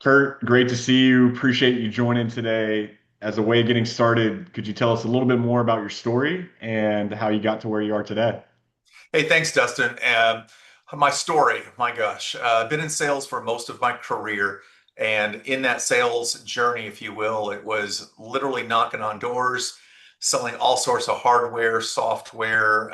Curt, great to see you. Appreciate you joining today. As a way of getting started, could you tell us a little bit more about your story and how you got to where you are today? Hey, thanks, Dustin. My story, my gosh, I've been in sales for most of my career. And in that sales journey, if you will, it was literally knocking on doors, selling all sorts of hardware, software.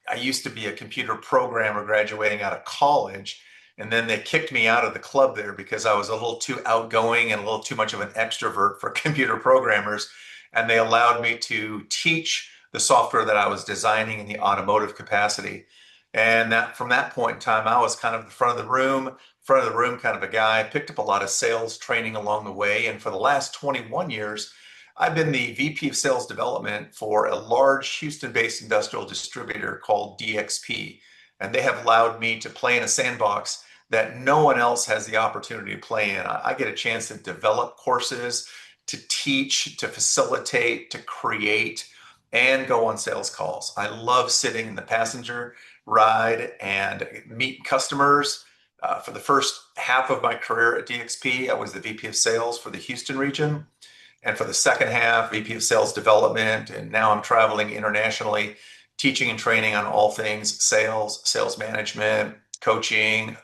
I used to be a computer programmer graduating out of college. And then they kicked me out of the club there because I was a little too outgoing and a little too much of an extrovert for computer programmers. And they allowed me to teach the software that I was designing in the automotive capacity. And that from that point in time, I was kind of the front of the room kind of a guy. Picked up a lot of sales training along the way. And for the last 21 years, I've been the VP of sales development for a large Houston-based industrial distributor called DXP. And they have allowed me to play in a sandbox that no one else has the opportunity to play in. I get a chance to develop courses, to teach, to facilitate, to create, and go on sales calls. I love sitting in the passenger ride and meet customers. For the first half of my career at DXP, I was the VP of sales for the Houston region. And for the second half, VP of sales development. And now I'm traveling internationally, teaching and training on all things sales, sales management, coaching,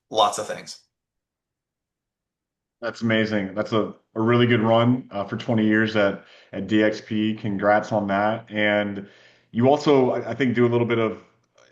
lots of things. That's amazing. That's a really good run for 20 years at DXP. Congrats on that. And you also, I think, do a little bit of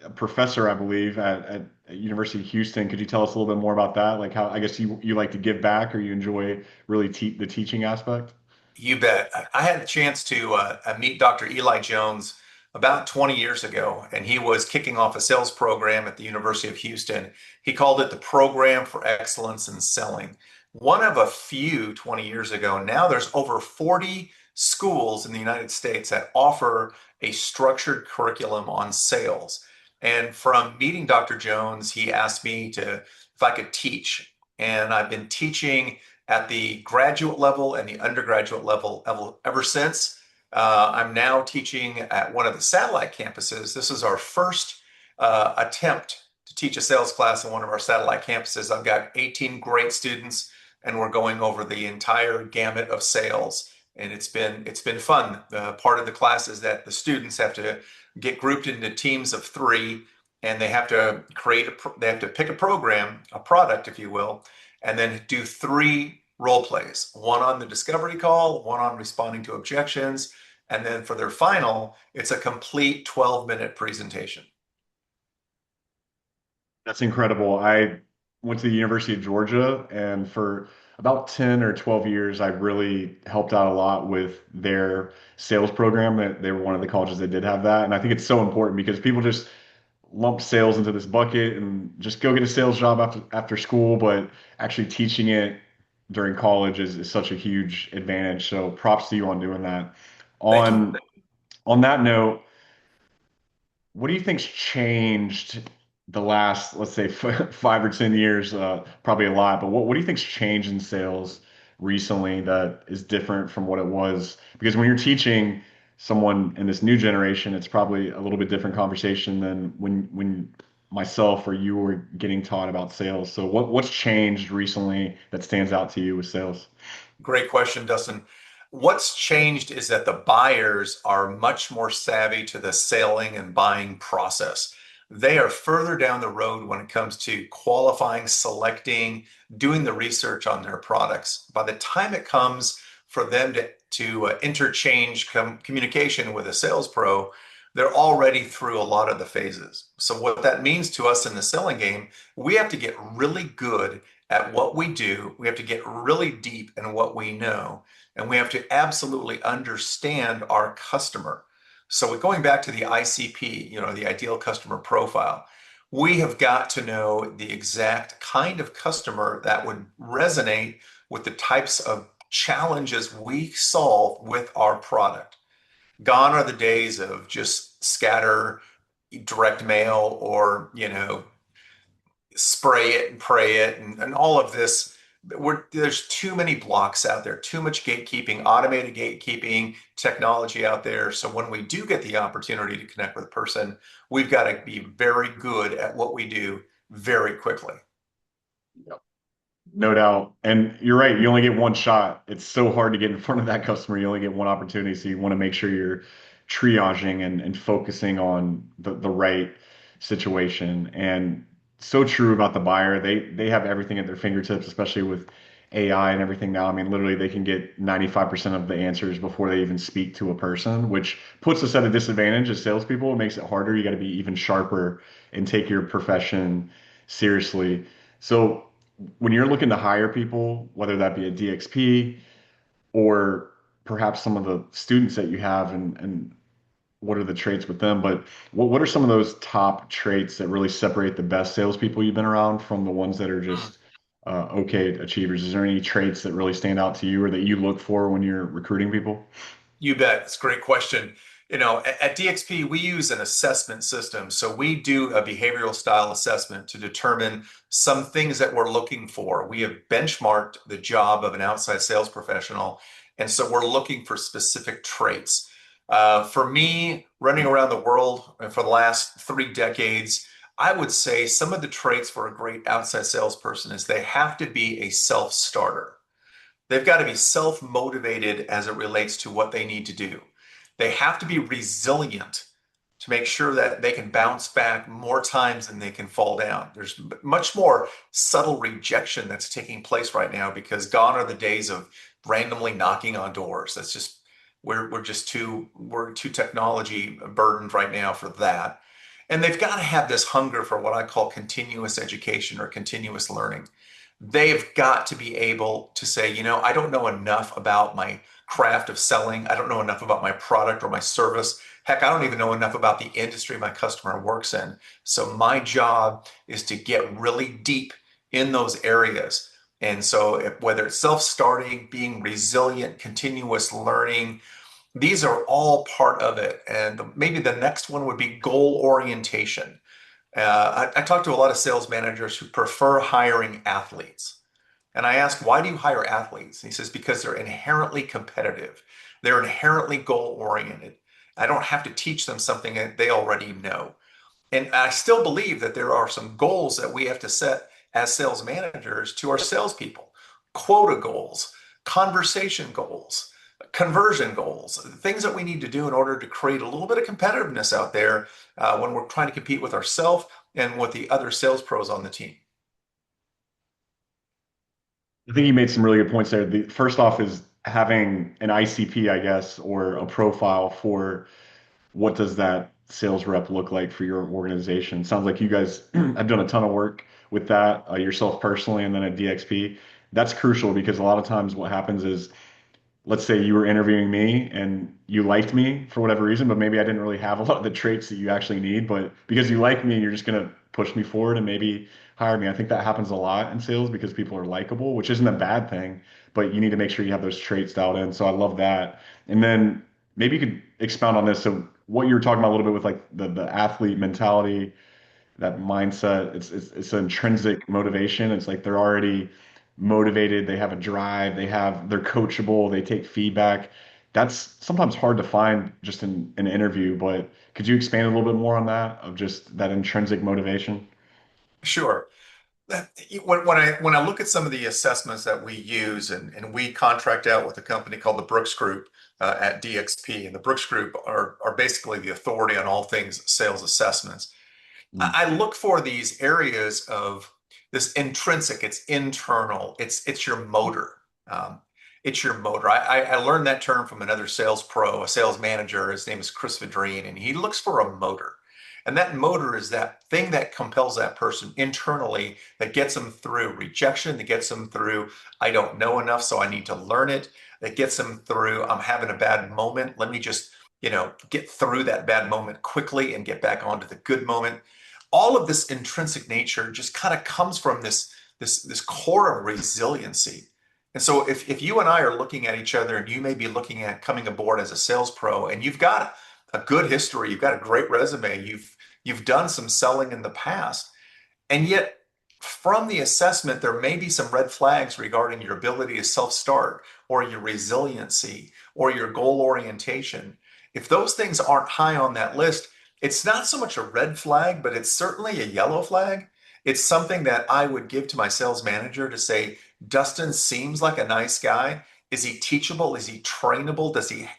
a professor, I believe, at University of Houston. Could you tell us a little bit more about that? Like how, I guess you like to give back or you enjoy really te the teaching aspect? You bet. I had a chance to meet Dr. Eli Jones about 20 years ago, and he was kicking off a sales program at the University of Houston. He called it the Program for Excellence in Selling. One of a few 20 years ago. Now there's over 40 schools in the United States that offer a structured curriculum on sales. And from meeting Dr. Jones, he asked me to if I could teach. And I've been teaching at the graduate level and the undergraduate level ever since. I'm now teaching at one of the satellite campuses. This is our first attempt to teach a sales class in one of our satellite campuses. I've got 18 great students, and we're going over the entire gamut of sales. And it's been fun. Part of the class is that the students have to get grouped into teams of three, and they have to they have to pick a program, a product, if you will, and then do three role plays, one on the discovery call, one on responding to objections, and then for their final, it's a complete 12-minute presentation. That's incredible. I went to the University of Georgia, and for about 10 or 12 years, I really helped out a lot with their sales program. That they were one of the colleges that did have that. And I think it's so important because people just lump sales into this bucket and just go get a sales job after school, but actually teaching it during college is such a huge advantage. So props to you on doing that. Thank you. On on that note, what do you think's changed the last, let's say, 5 or 10 years? Probably a lot, but what do you think's changed in sales recently that is different from what it was? Because when you're teaching someone in this new generation, it's probably a little bit different conversation than when myself or you were getting taught about sales. So what's changed recently that stands out to you with sales? Great question, Dustin. What's changed is that the buyers are much more savvy to the selling and buying process. They are further down the road when it comes to qualifying, selecting, doing the research on their products. By the time it comes for them to interchange communication with a sales pro, they're already through a lot of the phases. So what that means to us in the selling game, we have to get really good at what we do. We have to get really deep in what we know, and we have to absolutely understand our customer. So we're going back to the ICP, the ideal customer profile. We have got to know the exact kind of customer that would resonate with the types of challenges we solve with our product. Gone are the days of just scatter direct mail or, spray it and pray it and all of this. There's too many blocks out there, too much gatekeeping, automated gatekeeping technology out there. So when we do get the opportunity to connect with a person, we've got to be very good at what we do very quickly. No doubt. And you're right. You only get one shot. It's so hard to get in front of that customer. You only get one opportunity. So you want to make sure you're triaging and focusing on the right situation. And so true about the buyer. They have everything at their fingertips, especially with AI and everything now. I mean, literally they can get 95% of the answers before they even speak to a person, which puts us at a disadvantage as salespeople. It makes it harder. You got to be even sharper and take your profession seriously. So when you're looking to hire people, whether that be a DXP or perhaps some of the students that you have and what are the traits with them, but what are some of those top traits that really separate the best salespeople you've been around from the ones that are just okay achievers? Is there any traits that really stand out to you or that you look for when you're recruiting people? You bet. It's a great question. At DXP, we use an assessment system. So we do a behavioral style assessment to determine some things that we're looking for. We have benchmarked the job of an outside sales professional. And so we're looking for specific traits. For me, running around the world for the last 3 decades, I would say some of the traits for a great outside salesperson is they have to be a self-starter. They've got to be self-motivated as it relates to what they need to do. They have to be resilient to make sure that they can bounce back more times than they can fall down. There's much more subtle rejection that's taking place right now because gone are the days of randomly knocking on doors. That's just we're too technology burdened right now for that. And they've got to have this hunger for what I call continuous education or continuous learning. They've got to be able to say, I don't know enough about my craft of selling. I don't know enough about my product or my service. Heck, I don't even know enough about the industry my customer works in. So my job is to get really deep in those areas. And so whether it's self-starting, being resilient, continuous learning, these are all part of it. And maybe the next one would be goal orientation. I talk to a lot of sales managers who prefer hiring athletes. And I ask, why do you hire athletes? And he says, because they're inherently competitive. They're inherently goal oriented. I don't have to teach them something that they already know. And I still believe that there are some goals that we have to set as sales managers to our salespeople: quota goals, conversation goals, conversion goals, things that we need to do in order to create a little bit of competitiveness out there when we're trying to compete with ourselves and with the other sales pros on the team. I think you made some really good points there. The first off is having an ICP, I guess, or a profile for what does that sales rep look like for your organization? Sounds like you guys have done a ton of work with that yourself personally, and then at DXP. That's crucial because a lot of times what happens is, let's say you were interviewing me and you liked me for whatever reason, but maybe I didn't really have a lot of the traits that you actually need. But because you like me, you're just going to push me forward and maybe hire me. I think that happens a lot in sales because people are likable, which isn't a bad thing, but you need to make sure you have those traits dialed in. So I love that. And then maybe you could expound on this. So what you were talking about a little bit with like the athlete mentality, that mindset. It's an intrinsic motivation. It's like they're already motivated, they have a drive, they're coachable, they take feedback. That's sometimes hard to find just in an interview, but could you expand a little bit more on that of just that intrinsic motivation? Sure. When I look at some of the assessments that we use, and we contract out with a company called the Brooks Group at DXP, and the Brooks Group are basically the authority on all things sales assessments. Mm. I look for these areas of this intrinsic, it's internal, it's your motor. Um, it's your motor. I learned that term from another sales pro, a sales manager. His name is Chris Vidrine, and he looks for a motor. And that motor is that thing that compels that person internally, that gets them through rejection, that gets them through, I don't know enough, so I need to learn it, that gets them through, I'm having a bad moment. Let me just, get through that bad moment quickly and get back onto the good moment. All of this intrinsic nature just kind of comes from this core of resiliency. And so if you and I are looking at each other, and you may be looking at coming aboard as a sales pro, and you've got a good history, you've got a great resume, you've done some selling in the past, and yet from the assessment there may be some red flags regarding your ability to self-start or your resiliency or your goal orientation. If those things aren't high on that list, it's not so much a red flag, but it's certainly a yellow flag. It's something that I would give to my sales manager to say, Dustin seems like a nice guy. Is he teachable? Is he trainable?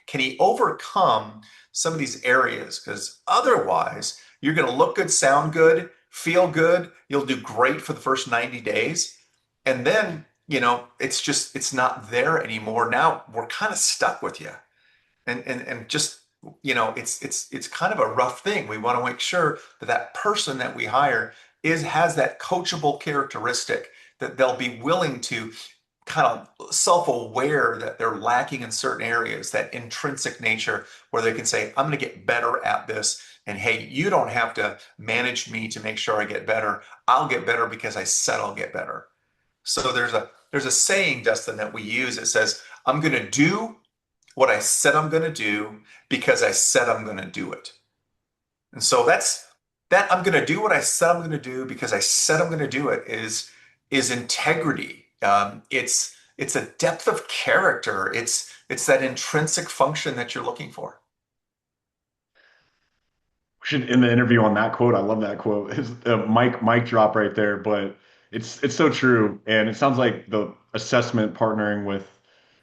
Can he overcome some of these areas? Because otherwise, you're going to look good, sound good, feel good. You'll do great for the first 90 days. And then, it's not there anymore. Now we're kind of stuck with you. And just, it's kind of a rough thing. We want to make sure that that person that we hire has that coachable characteristic, that they'll be willing to kind of self-aware that they're lacking in certain areas, that intrinsic nature where they can say, I'm going to get better at this. And hey, you don't have to manage me to make sure I get better. I'll get better because I said I'll get better. So there's a saying, Dustin, that we use. It says, I'm going to do what I said I'm going to do because I said I'm going to do it. And so that I'm going to do what I said I'm going to do because I said I'm going to do it is integrity. It's a depth of character. It's that intrinsic function that you're looking for. Should end the interview on that quote. I love that quote. It's a mic drop right there, but it's so true. And it sounds like the assessment partnering with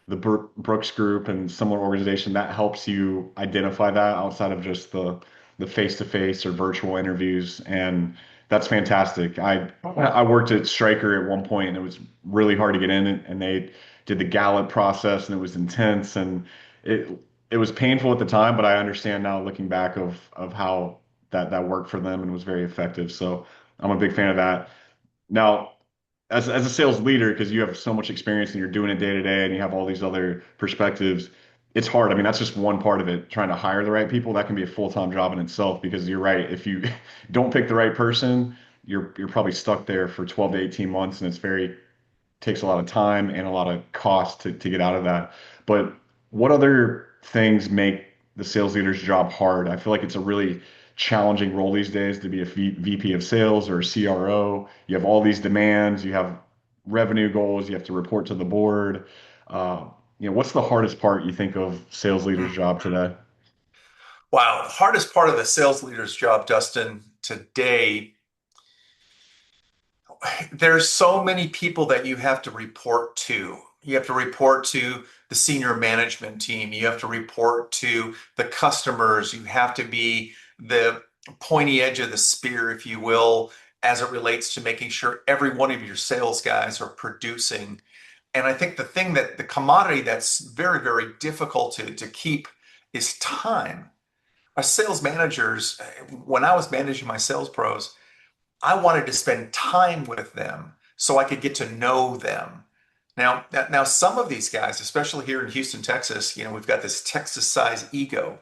the Brooks Group and similar organization that helps you identify that outside of just the face-to-face or virtual interviews. And that's fantastic. I worked at Stryker at one point and it was really hard to get in, and they did the Gallup process and it was intense, and it it was painful at the time, but I understand now looking back of how that worked for them and was very effective. So I'm a big fan of that. Now, as a sales leader, because you have so much experience and you're doing it day to day and you have all these other perspectives, it's hard. I mean, that's just one part of it. Trying to hire the right people, that can be a full-time job in itself, because you're right. If you don't pick the right person, you're probably stuck there for 12 to 18 months, and it's very takes a lot of time and a lot of cost to get out of that. But what other things make the sales leader's job hard? I feel like it's a really challenging role these days to be a VP of sales or a CRO. You have all these demands, you have revenue goals, you have to report to the board. Uh, what's the hardest part you think of sales leader's Hmm. job today? Wow, the hardest part of the sales leader's job, Dustin, today, there's so many people that you have to report to. You have to report to the senior management team. You have to report to the customers. You have to be the pointy edge of the spear, if you will, as it relates to making sure every one of your sales guys are producing. And I think the commodity that's very, very difficult to keep is time. Our sales managers, when I was managing my sales pros, I wanted to spend time with them so I could get to know them. Now, some of these guys, especially here in Houston, Texas, we've got this Texas size ego.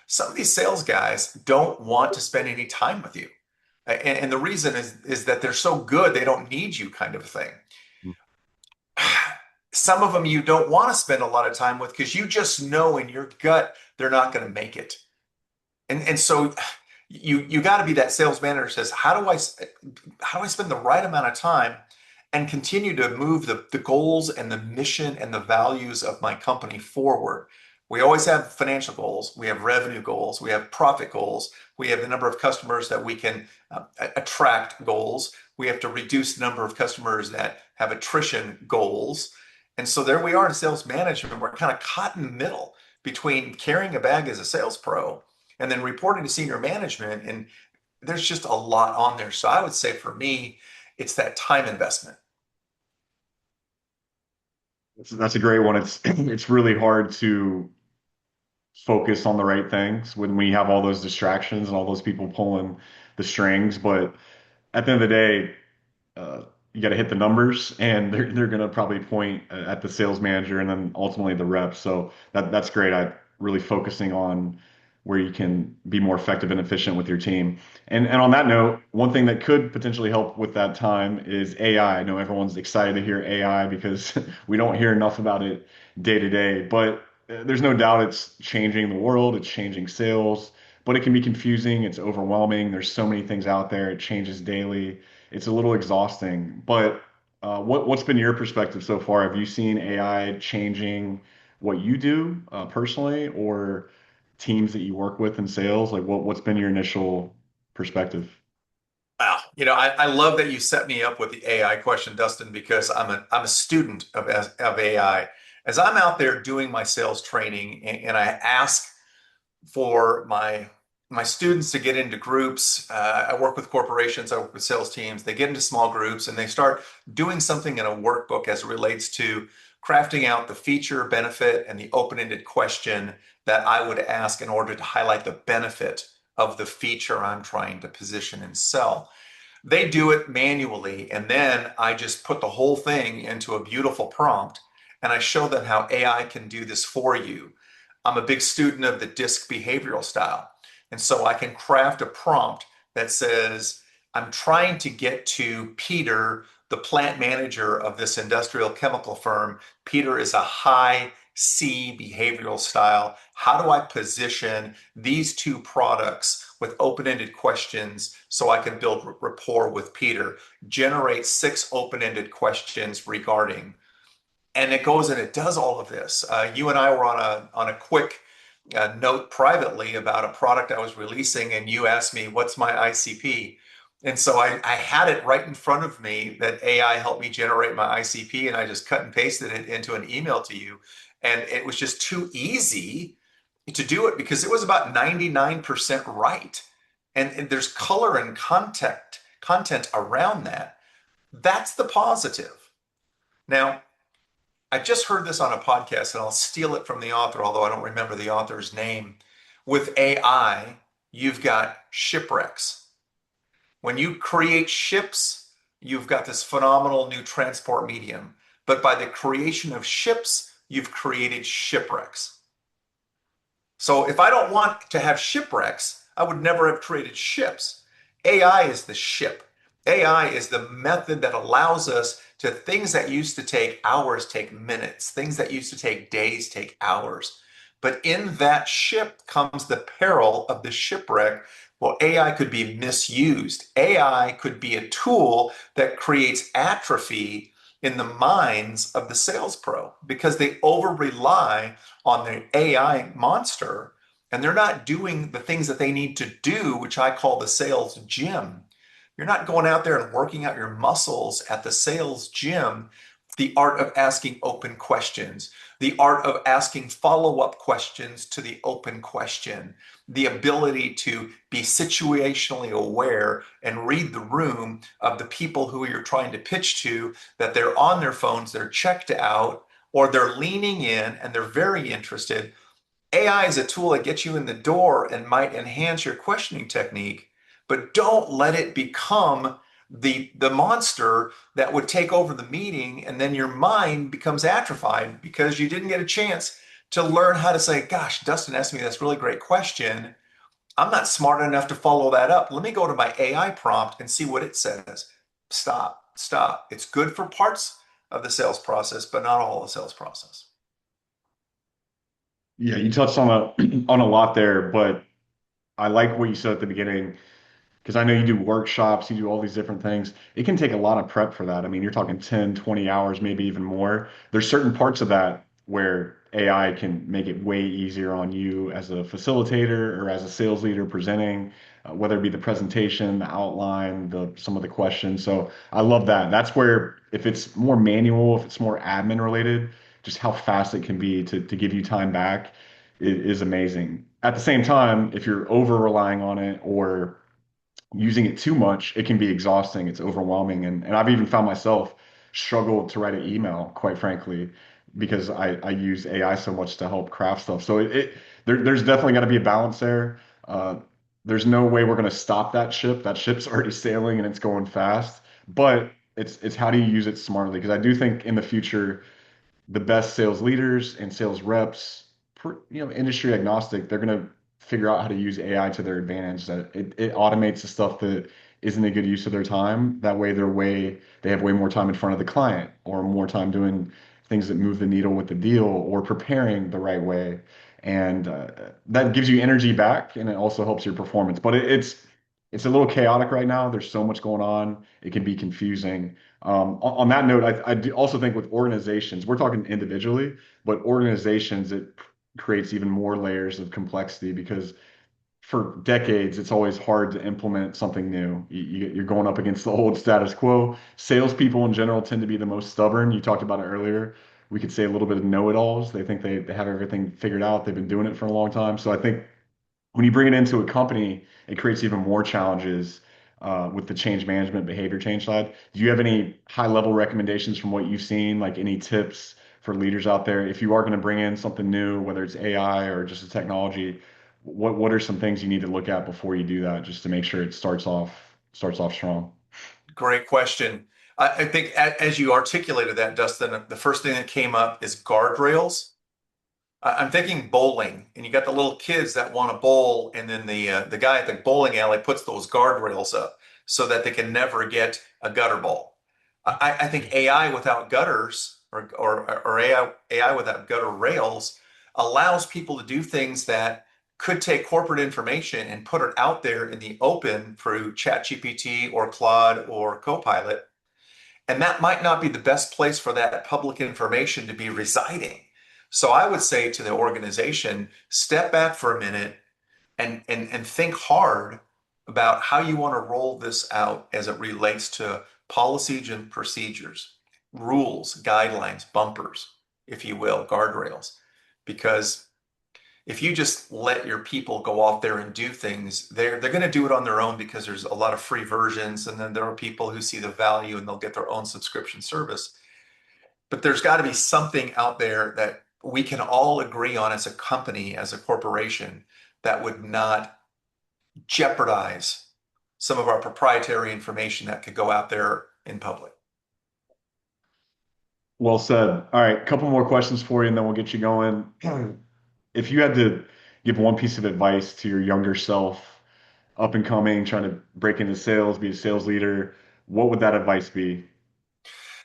Some of these sales guys don't want to spend any time with you. And the reason is that they're so good, they don't need you, kind of thing. Some of them you don't want to spend a lot of time with because you just know in your gut they're not going to make it. And so you got to be that sales manager who says, how do I spend the right amount of time and continue to move the goals and the mission and the values of my company forward? We always have financial goals, we have revenue goals, we have profit goals, we have the number of customers that we can attract goals. We have to reduce the number of customers that have attrition goals. And so there we are in sales management. We're kind of caught in the middle between carrying a bag as a sales pro and then reporting to senior management. And there's just a lot on there. So I would say for me, it's that time investment. That's a great one. It's it's really hard to focus on the right things when we have all those distractions and all those people pulling the strings. But at the end of the day, you got to hit the numbers, and they're going to probably point at the sales manager and then ultimately the rep. So that's great. I really focusing on where you can be more effective and efficient with your team. And on that note, one thing that could potentially help with that time is AI. I know everyone's excited to hear AI because we don't hear enough about it day to day, but there's no doubt it's changing the world, it's changing sales, but it can be confusing, it's overwhelming. There's so many things out there, it changes daily. It's a little exhausting. But what's been your perspective so far? Have you seen AI changing what you do personally, or teams that you work with in sales? Like what's been your initial perspective? Wow. I love that you set me up with the AI question, Dustin, because I'm a student of AI. As I'm out there doing my sales training and I ask for my students to get into groups. I work with corporations, I work with sales teams. They get into small groups and they start doing something in a workbook as it relates to crafting out the feature, benefit, and the open-ended question that I would ask in order to highlight the benefit of the feature I'm trying to position and sell. They do it manually, and then I just put the whole thing into a beautiful prompt and I show them how AI can do this for you. I'm a big student of the DISC behavioral style. And so I can craft a prompt that says, I'm trying to get to Peter, the plant manager of this industrial chemical firm. Peter is a high C behavioral style. How do I position these two products with open-ended questions so I can build rapport with Peter? Generate 6 open-ended questions regarding, and it goes and it does all of this. You and I were on a quick note privately about a product I was releasing, and you asked me, "What's my ICP?" And so I had it right in front of me that AI helped me generate my ICP, and I just cut and pasted it into an email to you. And it was just too easy to do it because it was about 99% right. And there's color and content around that. That's the positive. Now, I just heard this on a podcast, and I'll steal it from the author, although I don't remember the author's name. With AI, you've got shipwrecks. When you create ships, you've got this phenomenal new transport medium. But by the creation of ships, you've created shipwrecks. So if I don't want to have shipwrecks, I would never have created ships. AI is the ship. AI is the method that allows us to things that used to take hours take minutes, things that used to take days take hours. But in that ship comes the peril of the shipwreck. Well, AI could be misused. AI could be a tool that creates atrophy in the minds of the sales pro because they over rely on the AI monster and they're not doing the things that they need to do, which I call the sales gym. You're not going out there and working out your muscles at the sales gym. The art of asking open questions, the art of asking follow-up questions to the open question, the ability to be situationally aware and read the room of the people who you're trying to pitch to, that they're on their phones, they're checked out, or they're leaning in and they're very interested. AI is a tool that gets you in the door and might enhance your questioning technique, but don't let it become the monster that would take over the meeting, and then your mind becomes atrophied because you didn't get a chance to learn how to say, gosh, Dustin asked me this really great question. I'm not smart enough to follow that up. Let me go to my AI prompt and see what it says. Stop, stop. It's good for parts of the sales process, but not all the sales process. Yeah, you touched on a on a lot there, but I like what you said at the beginning because I know you do workshops, you do all these different things. It can take a lot of prep for that. I mean, you're talking 10, 20 hours, maybe even more. There's certain parts of that where AI can make it way easier on you as a facilitator or as a sales leader presenting, whether it be the presentation, the outline, the some of the questions. So I love that. That's where if it's more manual, if it's more admin related, just how fast it can be to give you time back is amazing. At the same time, if you're over relying on it or using it too much, it can be exhausting. It's overwhelming. And I've even found myself struggle to write an email, quite frankly, because I use AI so much to help craft stuff. So there's definitely got to be a balance there. There's no way we're going to stop that ship. That ship's already sailing and it's going fast. But it's how do you use it smartly? Because I do think in the future, the best sales leaders and sales reps, industry agnostic, they're going to figure out how to use AI to their advantage. That it automates the stuff that isn't a good use of their time. That way, they have way more time in front of the client or more time doing things that move the needle with the deal or preparing the right way. And that gives you energy back, and it also helps your performance. But it's a little chaotic right now. There's so much going on. It can be confusing. On that note, I do also think with organizations, we're talking individually, but organizations, it creates even more layers of complexity because for decades, it's always hard to implement something new. You're going up against the old status quo. Salespeople in general tend to be the most stubborn. You talked about it earlier. We could say a little bit of know-it-alls. They think they have everything figured out. They've been doing it for a long time. So I think when you bring it into a company, it creates even more challenges with the change management, behavior change side. Do you have any high-level recommendations from what you've seen, like any tips for leaders out there? If you are going to bring in something new, whether it's AI or just a technology, what are some things you need to look at before you do that, just to make sure it starts off strong? Great question. I think as you articulated that, Dustin, the first thing that came up is guardrails. I'm thinking bowling, and you got the little kids that want to bowl, and then the guy at the bowling alley puts those guardrails up so that they can never get a gutter ball. I think AI without gutters or AI without gutter rails allows people to do things that could take corporate information and put it out there in the open through ChatGPT or Claude or Copilot. And that might not be the best place for that public information to be residing. So I would say to the organization, step back for a minute and think hard about how you want to roll this out as it relates to policies and procedures, rules, guidelines, bumpers, if you will, guardrails. Because if you just let your people go off there and do things, they're going to do it on their own because there's a lot of free versions, and then there are people who see the value and they'll get their own subscription service. But there's got to be something out there that we can all agree on as a company, as a corporation, that would not jeopardize some of our proprietary information that could go out there in public. Well said. All right, a couple more questions for you, and then we'll get you going. If you had to give one piece of advice to your younger self, up and coming, trying to break into sales, be a sales leader, what would that advice be?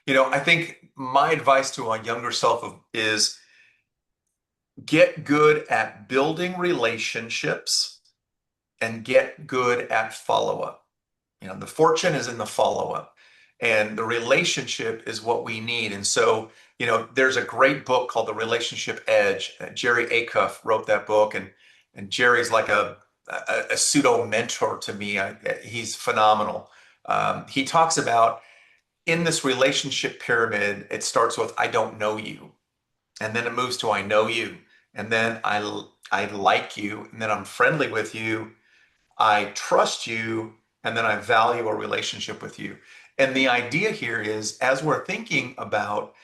I think my advice to my younger self is get good at building relationships and get good at follow-up. The fortune is in the follow-up, and the relationship is what we need. And so, there's a great book called The Relationship Edge. Jerry Acuff wrote that book, and Jerry's like a pseudo mentor to me. He's phenomenal. He talks about in this relationship pyramid, it starts with I don't know you, and then it moves to I know you, and then I like you, and then I'm friendly with you, I trust you, and then I value a relationship with you. And the idea here is as we're thinking about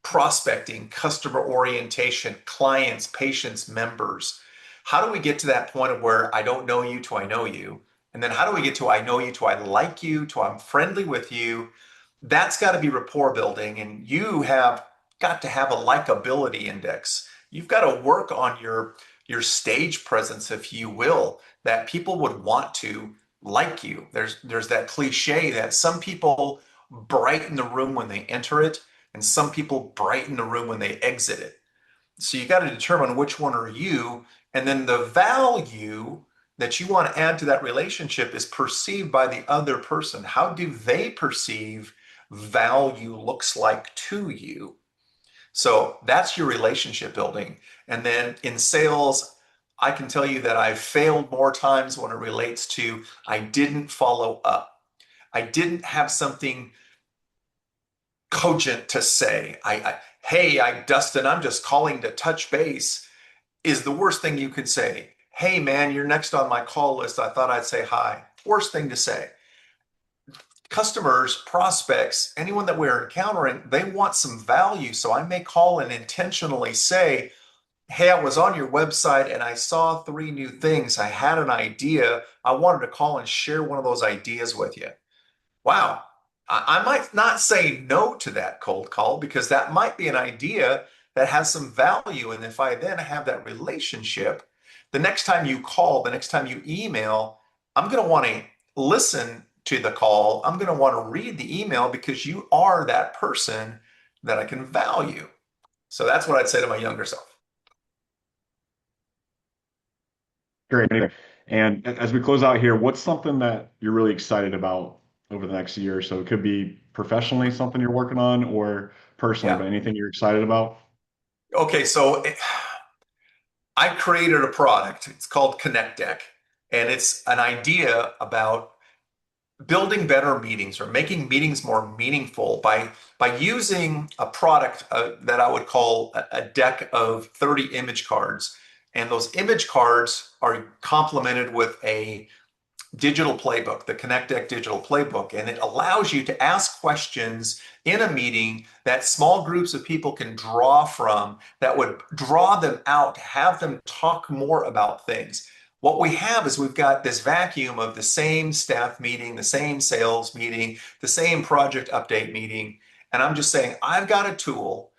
prospecting, customer orientation, clients, patients, members, how do we get to that point of where I don't know you to I know you? And then how do we get to I know you to I like you to I'm friendly with you? That's got to be rapport building. And you have got to have a likability index. You've got to work on your stage presence, if you will, that people would want to like you. There's that cliche that some people brighten the room when they enter it, and some people brighten the room when they exit it. So you got to determine which one are you, and then the value that you want to add to that relationship is perceived by the other person. How do they perceive value looks like to you? So that's your relationship building. And then in sales, I can tell you that I've failed more times when it relates to I didn't follow up. I didn't have something cogent to say. Hey, Dustin, I'm just calling to touch base is the worst thing you could say. Hey, man, you're next on my call list. I thought I'd say hi. Worst thing to say. Customers, prospects, anyone that we're encountering, they want some value. So I may call and intentionally say, hey, I was on your website and I saw 3 new things. I had an idea. I wanted to call and share one of those ideas with you. Wow. I might not say no to that cold call because that might be an idea that has some value. And if I then have that relationship, the next time you call, the next time you email, I'm going to want to listen to the call. I'm going to want to read the email because you are that person that I can value. So that's what I'd say to my younger self. Great. And as we close out here, what's something that you're really excited about over the next year or so? It could be professionally something you're working on or personally, Yeah. but anything you're excited about? Okay. So I created a product. It's called ConnectDeck. And it's an idea about building better meetings or making meetings more meaningful by using a product that I would call a deck of 30 image cards. And those image cards are complemented with a digital playbook, the ConnectDeck digital playbook, and it allows you to ask questions in a meeting that small groups of people can draw from that would draw them out, to have them talk more about things. What we have is we've got this vacuum of the same staff meeting, the same sales meeting, the same project update meeting. And I'm just saying, I've got a tool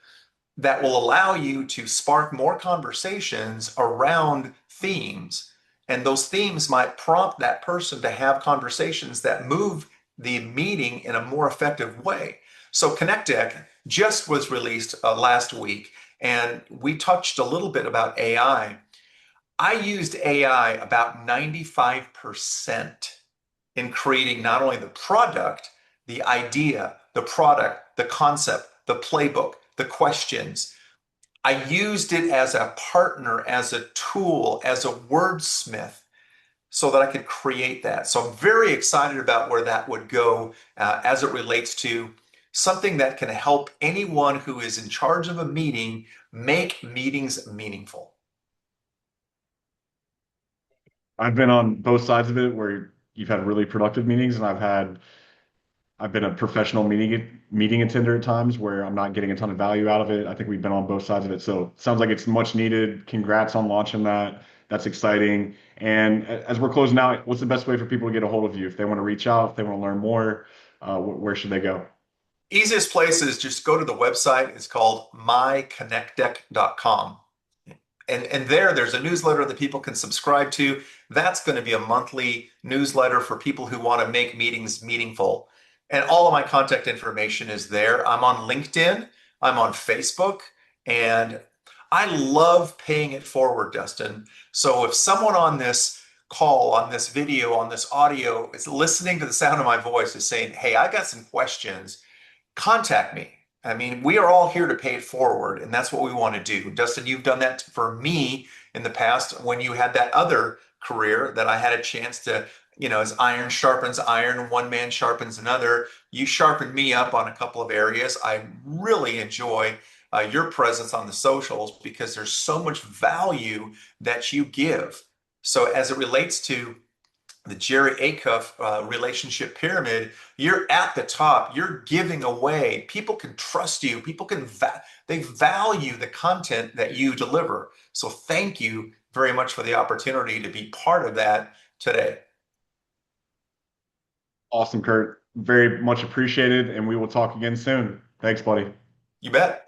that will allow you to spark more conversations around themes. And those themes might prompt that person to have conversations that move the meeting in a more effective way. So ConnectDeck just was released last week, and we touched a little bit about AI. I used AI about 95% in creating not only the product, the idea, the product, the concept, the playbook, the questions. I used it as a partner, as a tool, as a wordsmith so that I could create that. So I'm very excited about where that would go as it relates to something that can help anyone who is in charge of a meeting make meetings meaningful. I've been on both sides of it where you've had really productive meetings, and I've been a professional meeting attender at times where I'm not getting a ton of value out of it. I think we've been on both sides of it. So it sounds like it's much needed. Congrats on launching that. That's exciting. And as we're closing out, what's the best way for people to get a hold of you? If they want to reach out, if they want to learn more, where should they go? Easiest place is just go to the website. It's called myconnectdeck.com. And there's a newsletter that people can subscribe to. That's going to be a monthly newsletter for people who want to make meetings meaningful. And all of my contact information is there. I'm on LinkedIn, I'm on Facebook, and I love paying it forward, Dustin. So if someone on this call, on this video, on this audio is listening to the sound of my voice, is saying, hey, I got some questions, contact me. I mean, we are all here to pay it forward, and that's what we want to do. Dustin, you've done that for me in the past when you had that other career that I had a chance to, as iron sharpens iron, one man sharpens another. You sharpened me up on a couple of areas. I really enjoy your presence on the socials because there's so much value that you give. So as it relates to the Jerry Acuff relationship pyramid, you're at the top. You're giving away. People can trust you. People they value the content that you deliver. So thank you very much for the opportunity to be part of that today. Awesome, Kurt. Very much appreciated. And we will talk again soon. Thanks, buddy. You bet.